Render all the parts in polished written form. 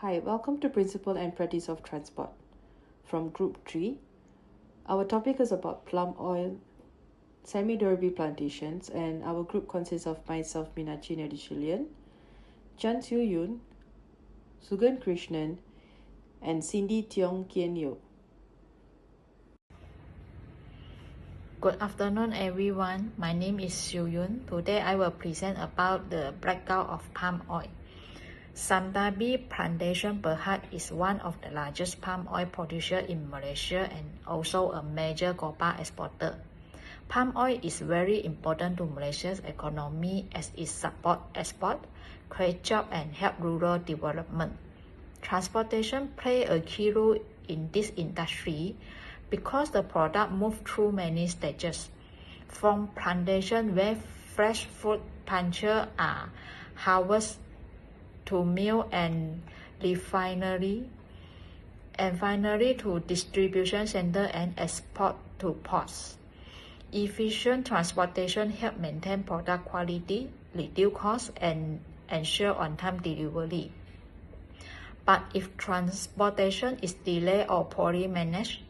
Hi, welcome to Principle and Practice of Transport from Group 3. Our topic is about palm oil, semi-durable plantations, and our group consists of myself, Meenakshi Nadishilian, Chan Siu Yoon, Sugan Krishnan, and Cindy Tiong Kien Yo. Good afternoon, everyone. My name is Siu Yun. Today, I will present about the breakdown of palm oil. Sandabi Plantation Berhad is one of the largest palm oil producers in Malaysia and also a major copra exporter. Palm oil is very important to Malaysia's economy as it supports export, create jobs, and help rural development. Transportation plays a key role in this industry because the product moves through many stages. From plantation where fresh fruit bunches are harvested to mill and refinery, and finally to distribution center and export to ports. Efficient transportation helps maintain product quality, reduce costs, and ensure on-time delivery. But if transportation is delayed or poorly managed,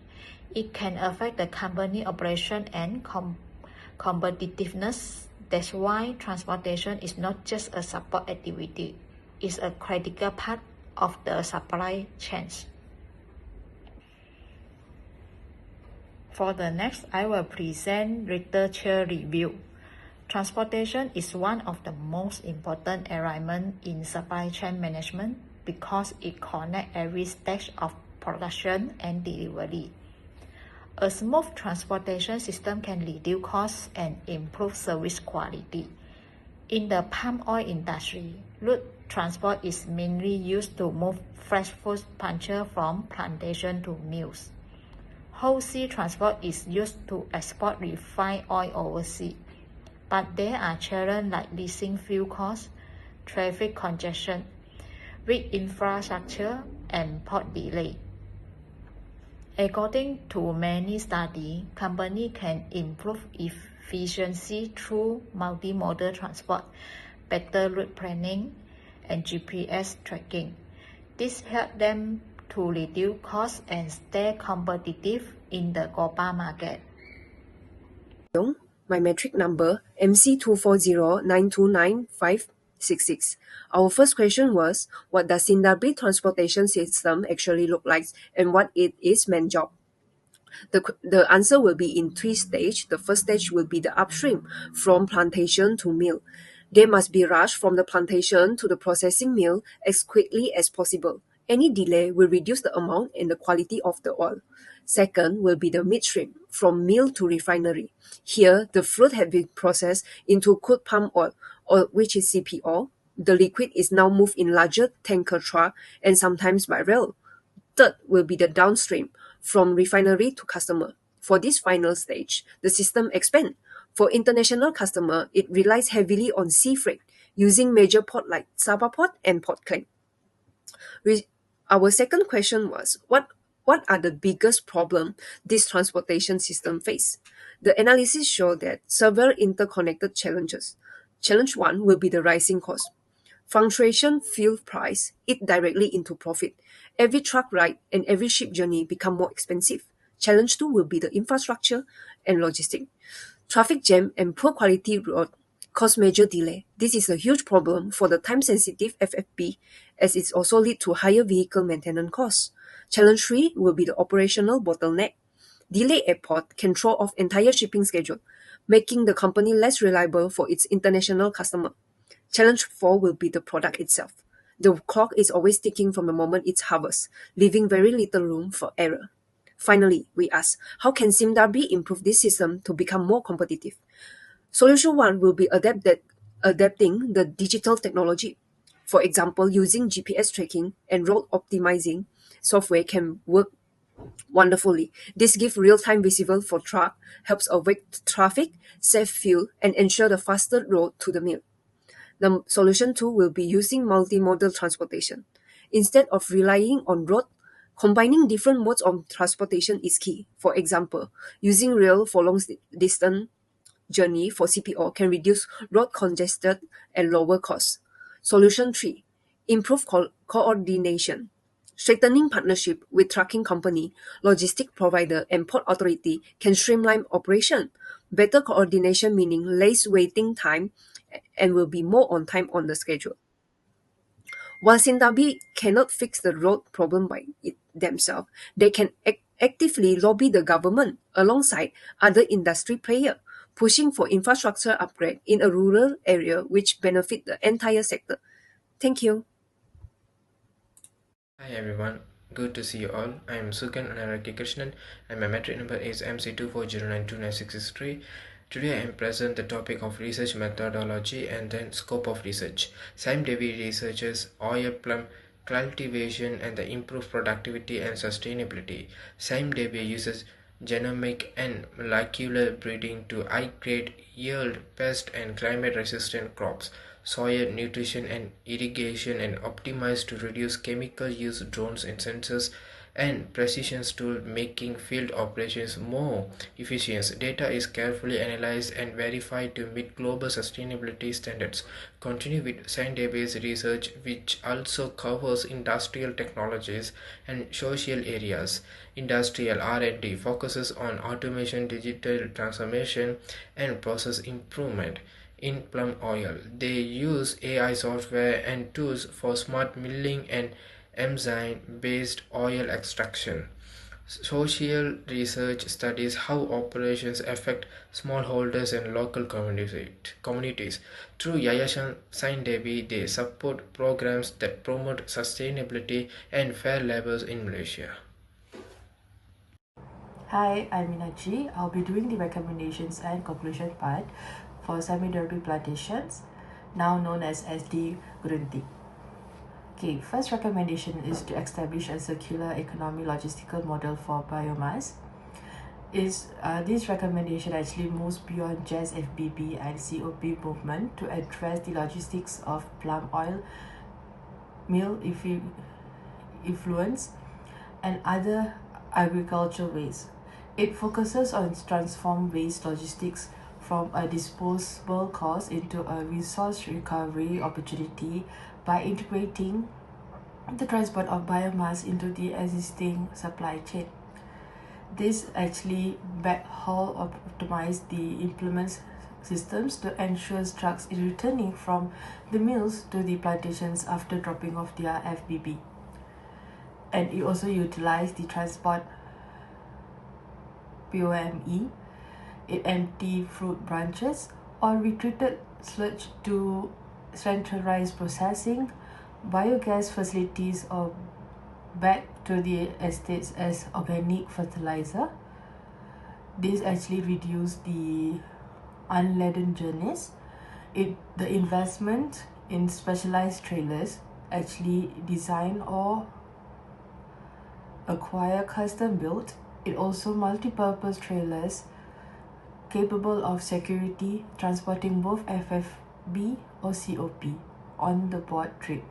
it can affect the company operation and competitiveness. That's why transportation is not just a support activity, it's a critical part of the supply chains. For the next, I will present literature review. Transportation is one of the most important elements in supply chain management because it connects every stage of production and delivery. A smooth transportation system can reduce costs and improve service quality. In the palm oil industry, road transport is mainly used to move fresh fruit bunches from plantation to mills. Whole sea transport is used to export refined oil overseas. But there are challenges like leasing fuel costs, traffic congestion, weak infrastructure, and port delay. According to many studies, companies can improve efficiency through multimodal transport, better route planning, and GPS tracking. This helps them to reduce costs and stay competitive in the global market. My metric number MC240929566. Our first question was, what does Sindabi transportation system actually look like and what it is main job? The answer will be in three stages. The first stage will be the upstream, from plantation to mill. They must be rushed from the plantation to the processing mill as quickly as possible. Any delay will reduce the amount and the quality of the oil. Second will be the midstream, from mill to refinery. Here, the fruit has been processed into crude palm oil, or which is CPO. The liquid is now moved in larger tanker truck and sometimes by rail. Third will be the downstream, from refinery to customer. For this final stage, the system expands. For international customer, it relies heavily on sea freight, using major port like Sabah Port and Port Klang. Our second question was, what are the biggest problem this transportation system face? The analysis showed that several interconnected challenges. Challenge 1 will be the rising cost. Fluctuation fuel price eat directly into profit. Every truck ride and every ship journey become more expensive. Challenge 2 will be the infrastructure and logistics. Traffic jam and poor quality road cause major delay. This is a huge problem for the time-sensitive FFP as it also lead to higher vehicle maintenance costs. Challenge 3 will be the operational bottleneck. Delay at port can throw off entire shipping schedule, making the company less reliable for its international customer. Challenge 4 will be the product itself. The clock is always ticking from the moment it's harvest, leaving very little room for error. Finally, we ask, how can Simdarbi improve this system to become more competitive? Solution 1 will be adapting the digital technology. For example, using GPS tracking and road optimizing software can work wonderfully. This gives real-time visible for truck, helps avoid traffic, save fuel, and ensure the faster road to the mill. The solution 2 will be using multimodal transportation. Instead of relying on road, combining different modes of transportation is key. For example, using rail for long distance journey for CPO can reduce road congestion and lower costs. Solution 3. improve coordination. Strengthening partnership with trucking company, logistic provider, and port authority can streamline operation. Better coordination meaning less waiting time and will be more on time on the schedule. While Sindabi cannot fix the road problem by themselves, they can actively lobby the government alongside other industry players, pushing for infrastructure upgrade in a rural area which benefit the entire sector. Thank you. Hi everyone, good to see you all. I am Sukan Anaraki Krishnan and my metric number is MC240929663. Today I am present the topic of research methodology and then scope of research. Sime Devi researches oil plum cultivation and the improved productivity and sustainability. Sime Devi uses genomic and molecular breeding to high-grade yield, pest and climate-resistant crops, soil nutrition and irrigation, and optimized to reduce chemical use, drones and sensors and precision tool making field operations more efficient. Data is carefully analyzed and verified to meet global sustainability standards. Continue with science-based research, which also covers industrial technologies and social areas. Industrial R&D focuses on automation, digital transformation, and process improvement. In Plum Oil, they use AI software and tools for smart milling and enzyme-based oil extraction. Social research studies how operations affect smallholders and local communities. Through Yayasan Sain Devi, they support programs that promote sustainability and fair labor in Malaysia. Hi, I'm Minachi. I'll be doing the recommendations and conclusion part for semi-derby plantations, now known as SD Grunti. Okay, first recommendation is to establish a circular economy logistical model for biomass. This recommendation actually moves beyond just FBB and COP movement to address the logistics of palm oil mill effluents and other agricultural waste. It focuses on transform waste logistics from a disposable cost into a resource recovery opportunity by integrating the transport of biomass into the existing supply chain. This actually backhaul optimize the implements systems to ensure trucks is returning from the mills to the plantations after dropping off their FBB. And it also utilize the transport POME, it empty fruit branches or retreated sludge to centralized processing, biogas facilities or back to the estates as organic fertilizer. This actually reduce the unladen journeys. The investment in specialized trailers actually design or acquire custom built. It also multi-purpose trailers capable of security transporting both FFB or COP on the board trip.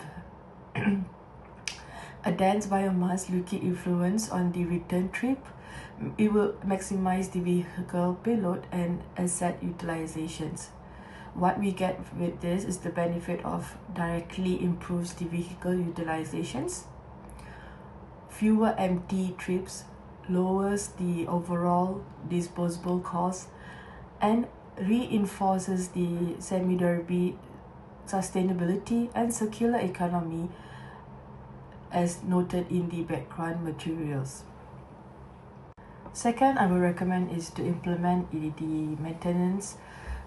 A dense biomass liquid influence on the return trip. It will maximize the vehicle payload and asset utilizations. What we get with this is the benefit of directly improves the vehicle utilizations. Fewer empty trips lowers the overall disposable cost and reinforces the semi-derby sustainability and circular economy as noted in the background materials. Second, I will recommend is to implement the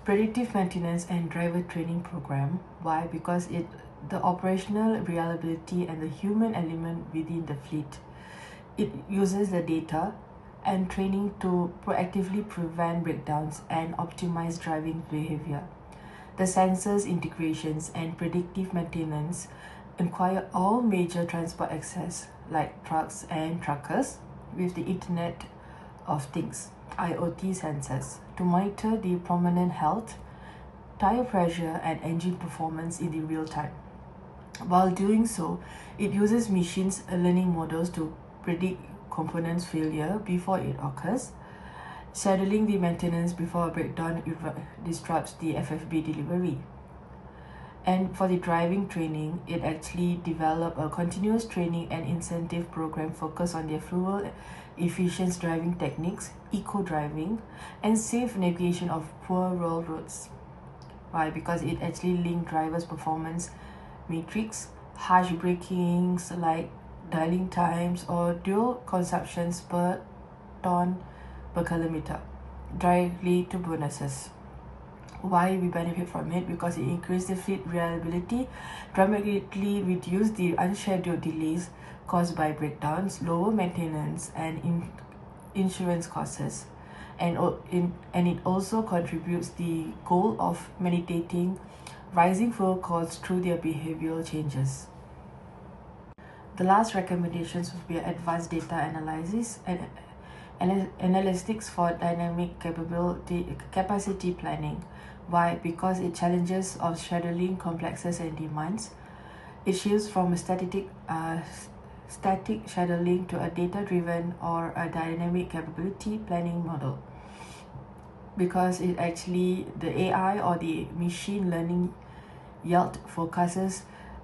predictive maintenance and driver training program. Why? Because the operational reliability and the human element within the fleet. It uses the data and training to proactively prevent breakdowns and optimize driving behavior. The sensors integrations and predictive maintenance acquire all major transport access like trucks and truckers with the Internet of Things IoT sensors to monitor the prominent health, tire pressure and engine performance in the real time. While doing so, it uses machines learning models to predict components failure before it occurs, scheduling the maintenance before a breakdown disrupts the FFB delivery. And for the driving training, it actually developed a continuous training and incentive program focused on their fuel efficient driving techniques, eco-driving, and safe navigation of poor rural roads. Why? Because it actually linked drivers' performance metrics, harsh brakings like dialing times or dual consumptions per ton per kilometer directly to bonuses. Why we benefit from it? Because it increased the fleet reliability, dramatically reduced the unscheduled delays caused by breakdowns, lower maintenance and insurance costs, and it also contributes the goal of mitigating rising fuel costs through their behavioral changes. The last recommendations would be advanced data analysis and analytics for dynamic capacity planning. Why? Because it challenges of scheduling complexes and demands. It shifts from a static scheduling to a data-driven or a dynamic capability planning model. Because it actually, the AI or the machine learning yield focuses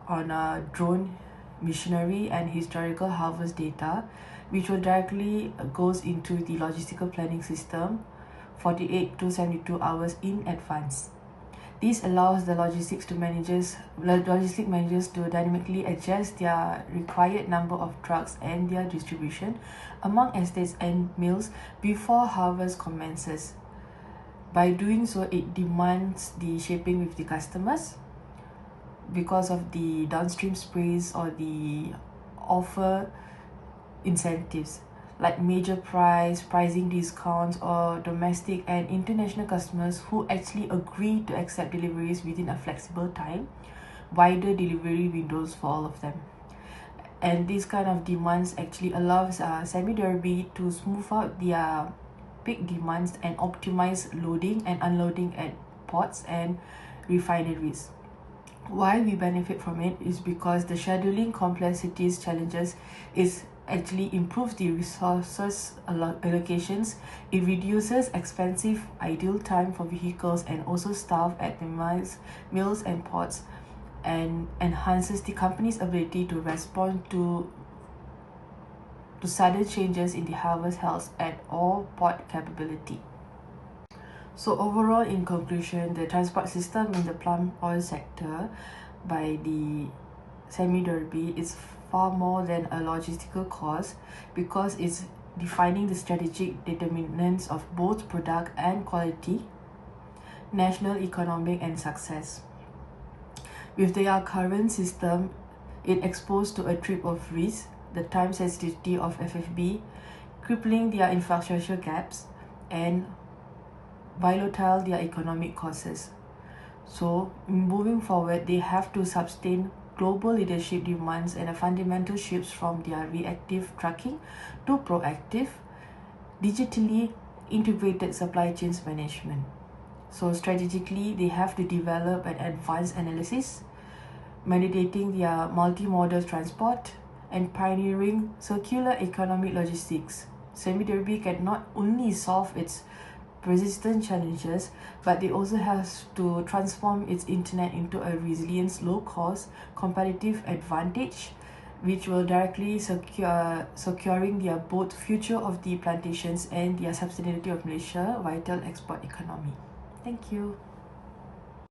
on drone missionary and historical harvest data, which will directly goes into the logistical planning system 48 to 72 hours in advance. This allows the logistic managers to dynamically adjust their required number of trucks and their distribution among estates and mills before harvest commences. By doing so, it demands the shipping with the customers because of the downstream sprays or the offer incentives like major pricing discounts, or domestic and international customers who actually agree to accept deliveries within a flexible time, wider delivery windows for all of them. And this kind of demands actually allows Semi-Derby to smooth out their peak demands and optimize loading and unloading at ports and refineries. Why we benefit from it is because the scheduling complexities challenges is actually improves the resources allocations. It reduces expensive idle time for vehicles and also staff at the mills and ports, and enhances the company's ability to respond to sudden changes in the harvest health at all port capability. So overall, in conclusion, the transport system in the palm oil sector by the Semi-Derby is far more than a logistical cost, because it's defining the strategic determinants of both product and quality, national economic and success. With their current system, it exposed to a trip of risk, the time sensitivity of FFB, crippling their infrastructure gaps, and volatile their economic costs. So moving forward, they have to sustain global leadership demands and a fundamental shifts from their reactive tracking to proactive, digitally integrated supply chains management. So strategically, they have to develop an advanced analysis, mandating their multimodal transport and pioneering circular economic logistics. Semi-Derby can not only solve its persistent challenges, but it also has to transform its internet into a resilient, low-cost, competitive advantage, which will directly securing their both future of the plantations and their sustainability of Malaysia vital export economy. Thank you.